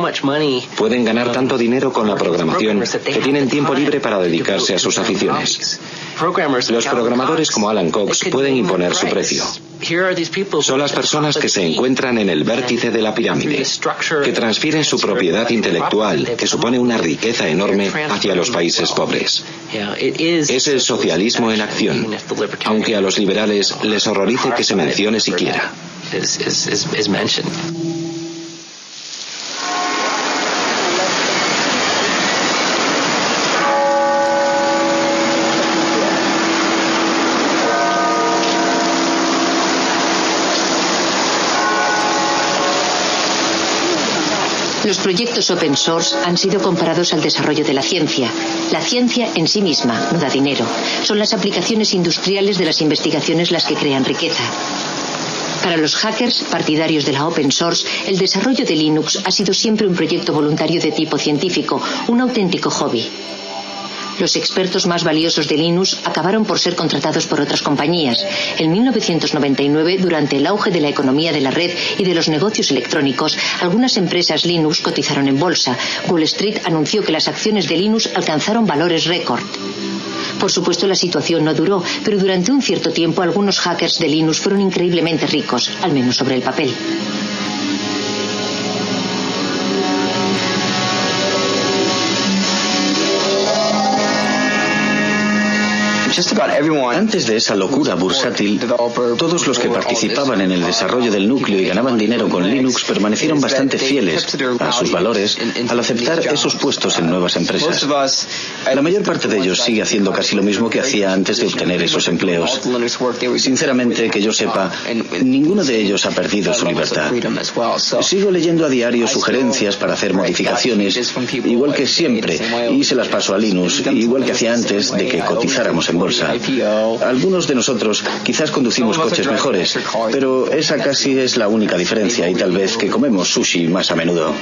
Pueden ganar tanto dinero con la programación que tienen tiempo libre para dedicarse a sus aficiones. Los programadores como Alan Cox pueden imponer su precio. Son las personas que se encuentran en el vértice de la pirámide, que transfieren su propiedad intelectual, que supone una riqueza enorme, hacia los países pobres. Es el socialismo en acción, aunque a los liberales les horrorice que se mencione siquiera. Los proyectos open source han sido comparados al desarrollo de la ciencia. La ciencia en sí misma no da dinero. Son las aplicaciones industriales de las investigaciones las que crean riqueza. Para los hackers partidarios de la open source, el desarrollo de Linux ha sido siempre un proyecto voluntario de tipo científico, un auténtico hobby. Los expertos más valiosos de Linux acabaron por ser contratados por otras compañías. En 1999, durante el auge de la economía de la red y de los negocios electrónicos, algunas empresas Linux cotizaron en bolsa. Wall Street anunció que las acciones de Linux alcanzaron valores récord. Por supuesto, la situación no duró, pero durante un cierto tiempo algunos hackers de Linux fueron increíblemente ricos, al menos sobre el papel. Antes de esa locura bursátil, todos los que participaban en el desarrollo del núcleo y ganaban dinero con Linux permanecieron bastante fieles a sus valores al aceptar esos puestos en nuevas empresas. La mayor parte de ellos sigue haciendo casi lo mismo que hacía antes de obtener esos empleos. Sinceramente, que yo sepa, ninguno de ellos ha perdido su libertad. Sigo leyendo a diario sugerencias para hacer modificaciones, igual que siempre, y se las paso a Linux, igual que hacía antes de que cotizáramos en bolsa. Algunos de nosotros quizás conducimos coches mejores, pero esa casi es la única diferencia, y tal vez que comemos sushi más a menudo.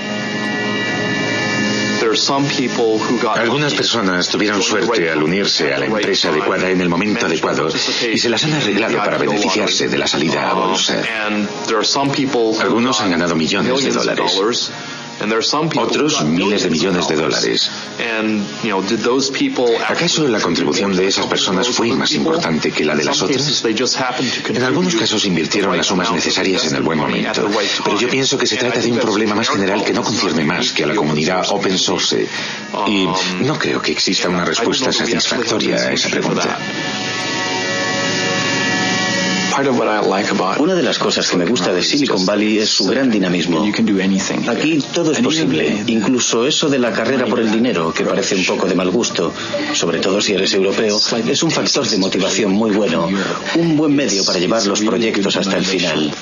Algunas personas tuvieron suerte al unirse a la empresa adecuada en el momento adecuado y se las han arreglado para beneficiarse de la salida a bolsa. Algunos han ganado millones de dólares. Otros miles de millones de dólares. ¿Acaso la contribución de esas personas fue más importante que la de las otras? En algunos casos invirtieron las sumas necesarias en el buen momento, pero yo pienso que se trata de un problema más general que no concierne más que a la comunidad open source, y no creo que exista una respuesta satisfactoria a esa pregunta. Una de las cosas que me gusta de Silicon Valley es su gran dinamismo. Aquí todo es posible, incluso eso de la carrera por el dinero, que parece un poco de mal gusto, sobre todo si eres europeo, es un factor de motivación muy bueno, un buen medio para llevar los proyectos hasta el final.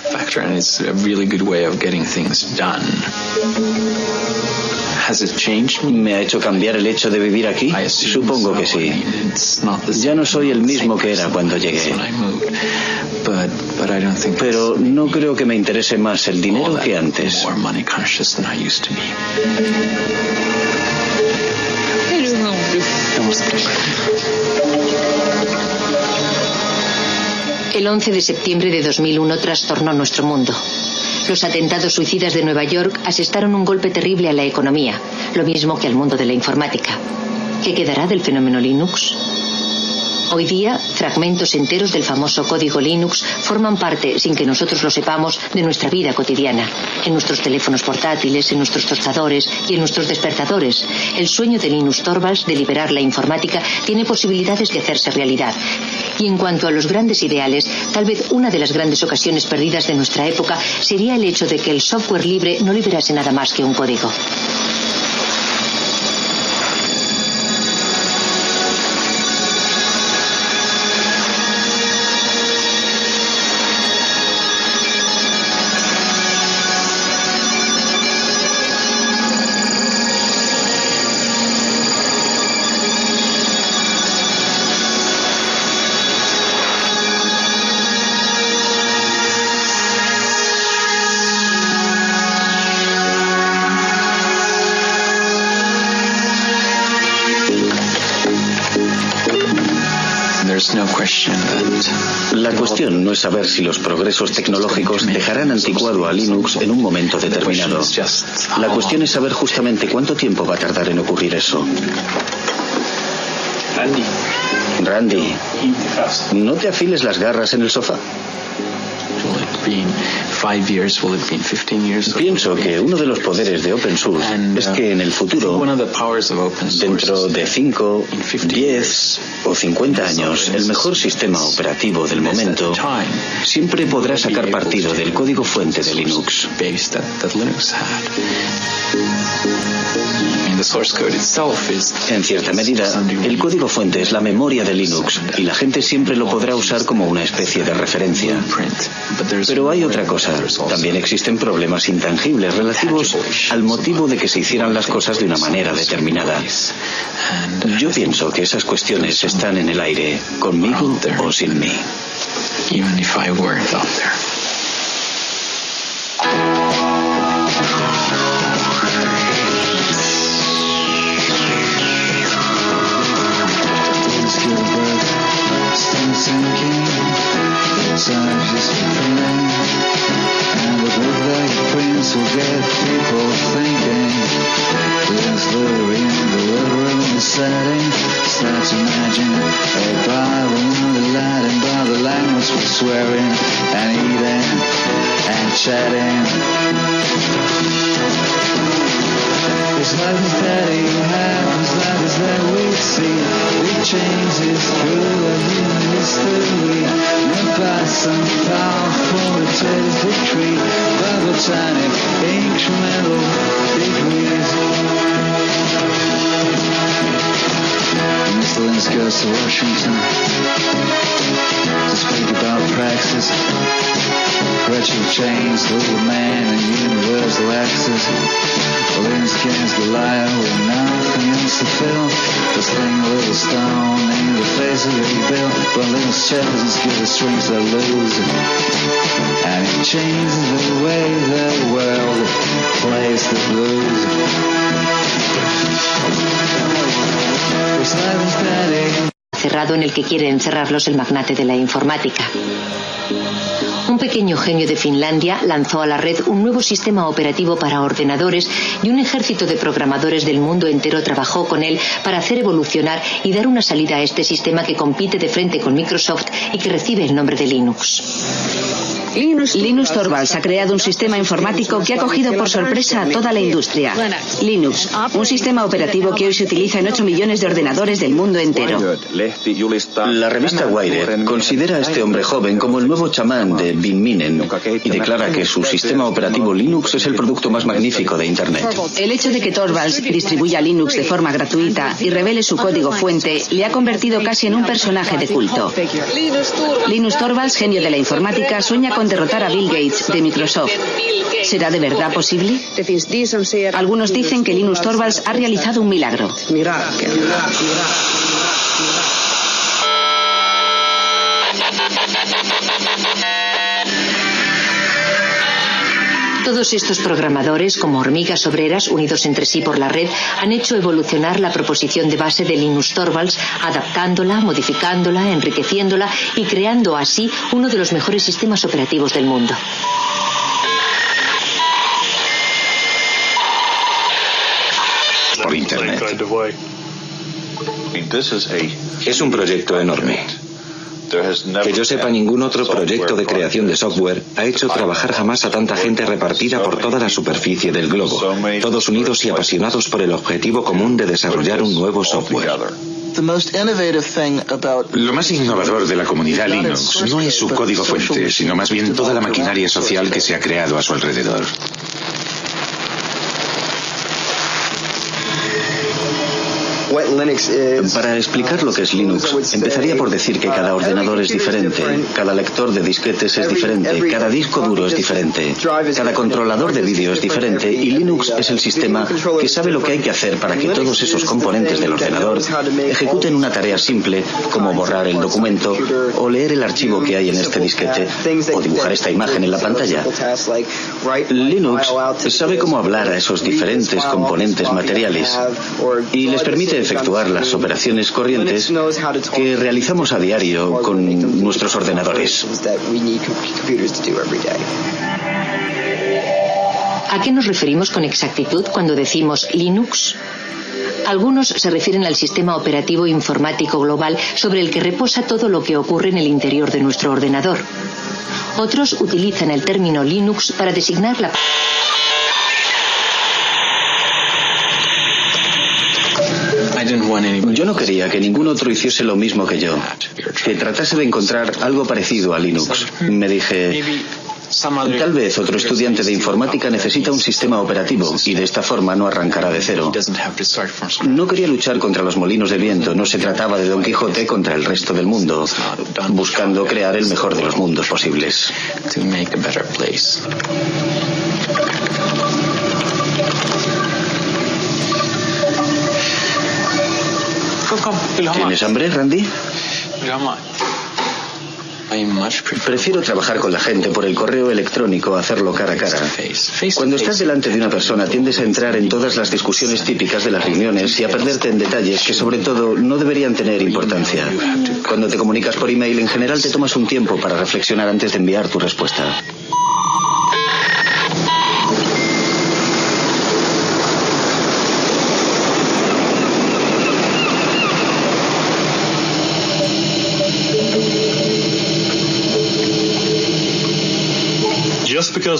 ¿Me ha hecho cambiar el hecho de vivir aquí? Supongo que sí. Ya no soy el mismo que era cuando llegué. Pero no creo que me interese más el dinero que antes. El 11 de septiembre de 2001 trastornó nuestro mundo. Los atentados suicidas de Nueva York asestaron un golpe terrible a la economía, lo mismo que al mundo de la informática. ¿Qué quedará del fenómeno Linux? Hoy día, fragmentos enteros del famoso código Linux forman parte, sin que nosotros lo sepamos, de nuestra vida cotidiana. En nuestros teléfonos portátiles, en nuestros tostadores y en nuestros despertadores. El sueño de Linus Torvalds de liberar la informática tiene posibilidades de hacerse realidad. Y en cuanto a los grandes ideales, tal vez una de las grandes ocasiones perdidas de nuestra época sería el hecho de que el software libre no liberase nada más que un código. La cuestión no es saber si los progresos tecnológicos dejarán anticuado a Linux en un momento determinado. La cuestión es saber justamente cuánto tiempo va a tardar en ocurrir eso. Randy, ¿no te afiles las garras en el sofá? Pienso que uno de los poderes de Open Source es que en el futuro, dentro de 5, 10 o 50 años, el mejor sistema operativo del momento siempre podrá sacar partido del código fuente de Linux. En cierta medida, el código fuente es la memoria de Linux y la gente siempre lo podrá usar como una especie de referencia. Pero hay otra cosa. También existen problemas intangibles relativos al motivo de que se hicieran las cosas de una manera determinada. Yo pienso que esas cuestiones están en el aire, conmigo o sin mí. Goes to Washington to speak about praxis, retro chains, little man and universal access. Linus against Goliath with nothing else to fill, just sling a little stone in the face of the bill. But Linus doesn't give the strings to lose, and it changes the way the world plays the blues. Cerrado en el que quiere encerrarlos el magnate de la informática. Un pequeño genio de Finlandia lanzó a la red un nuevo sistema operativo para ordenadores y un ejército de programadores del mundo entero trabajó con él para hacer evolucionar y dar una salida a este sistema que compite de frente con Microsoft y que recibe el nombre de Linux. Linus Torvalds ha creado un sistema informático que ha cogido por sorpresa a toda la industria. Linux, un sistema operativo que hoy se utiliza en 8 millones de ordenadores del mundo entero. La revista Wired considera a este hombre joven como el nuevo chamán de Bin Minen y declara que su sistema operativo Linux es el producto más magnífico de Internet. El hecho de que Torvalds distribuya Linux de forma gratuita y revele su código fuente le ha convertido casi en un personaje de culto. Linus Torvalds, genio de la informática, sueña con derrotar a Bill Gates de Microsoft. ¿Será de verdad posible? Algunos dicen que Linus Torvalds ha realizado un milagro. Todos estos programadores, como hormigas obreras unidos entre sí por la red, han hecho evolucionar la proposición de base de Linus Torvalds, adaptándola, modificándola, enriqueciéndola y creando así uno de los mejores sistemas operativos del mundo. Por Internet. Es un proyecto enorme. Que yo sepa, ningún otro proyecto de creación de software ha hecho trabajar jamás a tanta gente repartida por toda la superficie del globo, todos unidos y apasionados por el objetivo común de desarrollar un nuevo software. Lo más innovador de la comunidad Linux no es su código fuente, sino más bien toda la maquinaria social que se ha creado a su alrededor. Para explicar lo que es Linux, empezaría por decir que cada ordenador es diferente, cada lector de disquetes es diferente, cada disco duro es diferente, cada controlador de vídeo es diferente y Linux es el sistema que sabe lo que hay que hacer para que todos esos componentes del ordenador ejecuten una tarea simple como borrar el documento o leer el archivo que hay en este disquete o dibujar esta imagen en la pantalla. Linux sabe cómo hablar a esos diferentes componentes materiales y les permite efectuar las operaciones corrientes que realizamos a diario con nuestros ordenadores. ¿A qué nos referimos con exactitud cuando decimos Linux? Algunos se refieren al sistema operativo informático global sobre el que reposa todo lo que ocurre en el interior de nuestro ordenador. Otros utilizan el término Linux para designar la... Yo no quería que ningún otro hiciese lo mismo que yo, que tratase de encontrar algo parecido a Linux. Me dije, tal vez otro estudiante de informática necesita un sistema operativo y de esta forma no arrancará de cero. No quería luchar contra los molinos de viento, no se trataba de Don Quijote contra el resto del mundo, buscando crear el mejor de los mundos posibles. ¿Tienes hambre, Randy? Prefiero trabajar con la gente por el correo electrónico a hacerlo cara a cara. Cuando estás delante de una persona tiendes a entrar en todas las discusiones típicas de las reuniones y a perderte en detalles que sobre todo no deberían tener importancia. Cuando te comunicas por email en general te tomas un tiempo para reflexionar antes de enviar tu respuesta.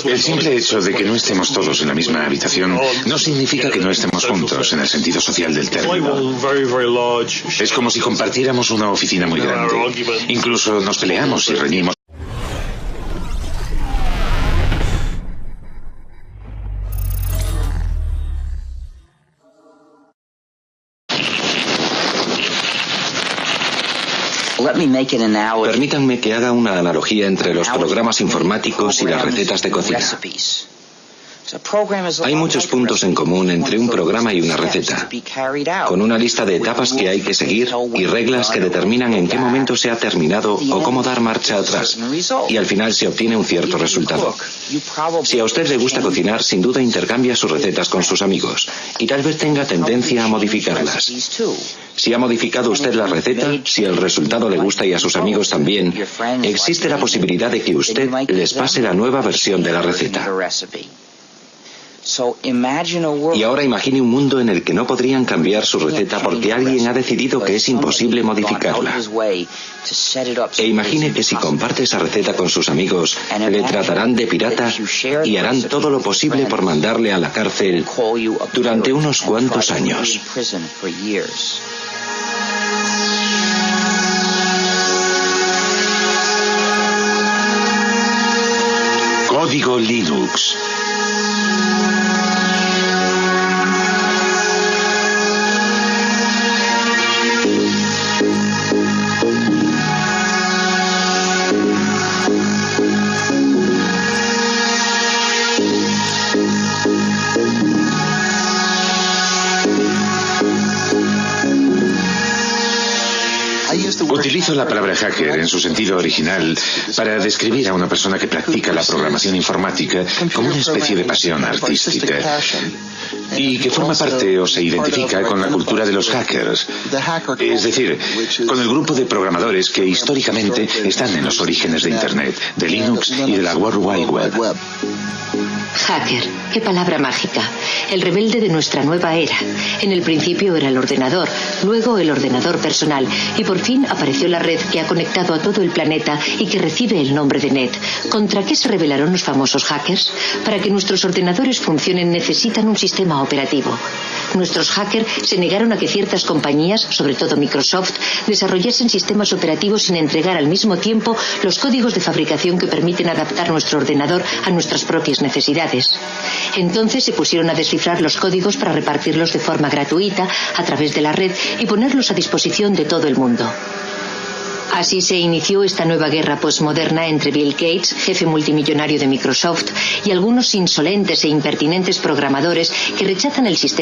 El simple hecho de que no estemos todos en la misma habitación no significa que no estemos juntos en el sentido social del término. Es como si compartiéramos una oficina muy grande. Incluso nos peleamos y reñimos. Permítanme que haga una analogía entre los programas informáticos y las recetas de cocina. Hay muchos puntos en común entre un programa y una receta, con una lista de etapas que hay que seguir y reglas que determinan en qué momento se ha terminado o cómo dar marcha atrás, y al final se obtiene un cierto resultado. Si a usted le gusta cocinar, sin duda intercambia sus recetas con sus amigos, y tal vez tenga tendencia a modificarlas. Si ha modificado usted la receta, si el resultado le gusta y a sus amigos también, existe la posibilidad de que usted les pase la nueva versión de la receta. Y ahora imagine un mundo en el que no podrían cambiar su receta porque alguien ha decidido que es imposible modificarla. E imagine que si comparte esa receta con sus amigos, le tratarán de pirata y harán todo lo posible por mandarle a la cárcel durante unos cuantos años. Código Linux. Utilizo la palabra hacker en su sentido original para describir a una persona que practica la programación informática como una especie de pasión artística y que forma parte o se identifica con la cultura de los hackers, es decir, con el grupo de programadores que históricamente están en los orígenes de Internet, de Linux y de la World Wide Web. Hacker, qué palabra mágica. El rebelde de nuestra nueva era. En el principio era el ordenador, luego el ordenador personal y por fin apareció la red que ha conectado a todo el planeta y que recibe el nombre de NET. ¿Contra qué se rebelaron los famosos hackers? Para que nuestros ordenadores funcionen necesitan un sistema operativo. Nuestros hackers se negaron a que ciertas compañías, sobre todo Microsoft, desarrollasen sistemas operativos sin entregar al mismo tiempo los códigos de fabricación que permiten adaptar nuestro ordenador a nuestras propias necesidades. Entonces se pusieron a descifrar los códigos para repartirlos de forma gratuita a través de la red y ponerlos a disposición de todo el mundo. Así se inició esta nueva guerra postmoderna entre Bill Gates, jefe multimillonario de Microsoft, y algunos insolentes e impertinentes programadores que rechazan el sistema